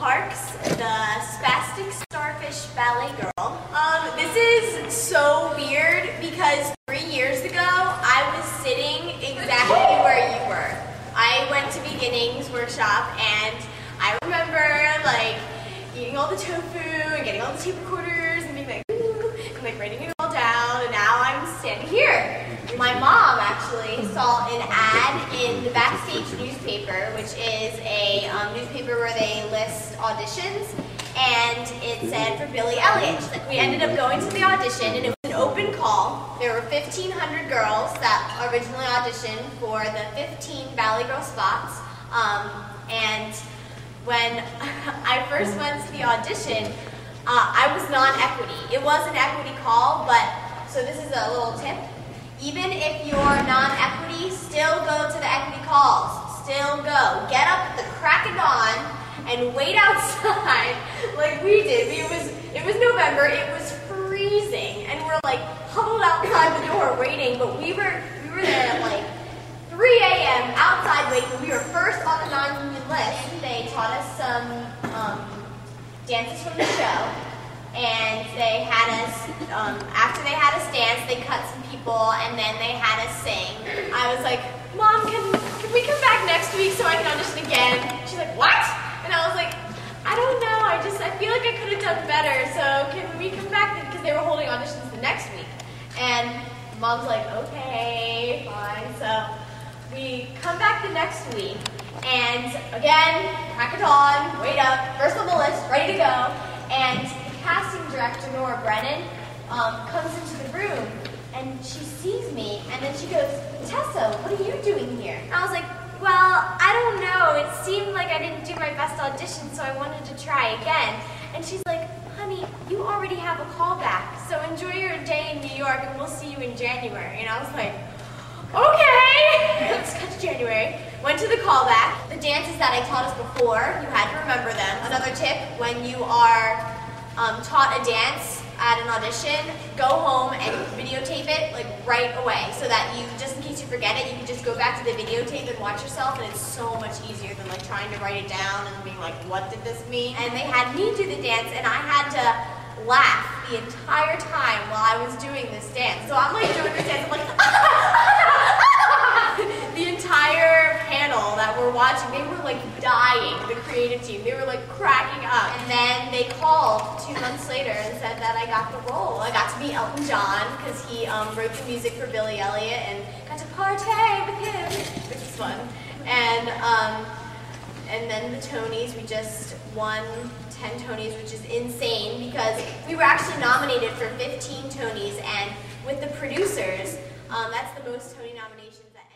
Parks, the Spastic Starfish Ballet Girl. This is so weird because 3 years ago, I was sitting exactly where you were. I went to Beginnings Workshop and I remember like eating all the tofu and getting all the tape recorders and being like, ooh, and like writing it all down, and now I'm standing here. My mom actually saw an ad in the Backstage newspaper, which is a newspaper where they list auditions, and it said for Billy Elliot. We ended up going to the audition, and it was an open call. There were 1,500 girls that originally auditioned for the 15 Ballet Girl spots, and when I first went to the audition, I was non-equity. It was an equity call, but, so this is a little tip. Even if you're non-equity, still go to the equity calls. Still go. Get up at the crack of dawn and wait outside like we did. It was November, it was freezing, and we're like huddled outside the door waiting, but we were there at like 3 a.m. outside waiting. We were first on the non-union list. They taught us some dances from the show, and they had us, after they had us dance, they cut some people, and then they had us sing. I was like, Mom, can we come back next week so I can audition again? She's like, what? And I was like, I don't know, I feel like I could have done better, so can we come back? Because they were holding auditions the next week. And Mom's like, okay, fine. So we come back the next week, and again, crack of dawn, wait up, first on the list, ready to go, and the casting director, Nora Brennan, comes into the room, and she sees me, and then she goes, Tessa, what are you doing here? And I was like, well, I don't know, it seemed like I didn't do my best audition, so I wanted to try again. And she's like, honey, you already have a callback, so enjoy your day in New York, and we'll see you in January. And I was like, okay, let's cut to January. Went to the callback. The dances that I taught us before, you had to remember them. Another tip, when you are taught a dance at an audition, go home and videotape it like right away, so that you, just in case you forget it, you can just go back to the videotape and watch yourself, and it's so much easier than like trying to write it down and being like, what did this mean? And they had me do the dance, and I had to laugh the entire time while I was doing this dance. So I'm like doing this dance, I'm like, the entire panel that were watching, they were like dying, the creative team. They were like cracking up. And then they called 2 months later and said that I got the role. I got to meet Elton John because he wrote the music for Billy Elliot, and got to partay with him, which was fun. And then the Tonys, we just won 10 Tonys, which is insane because we were actually nominated for 15 Tonys, and with the producers, that's the most Tony nominations that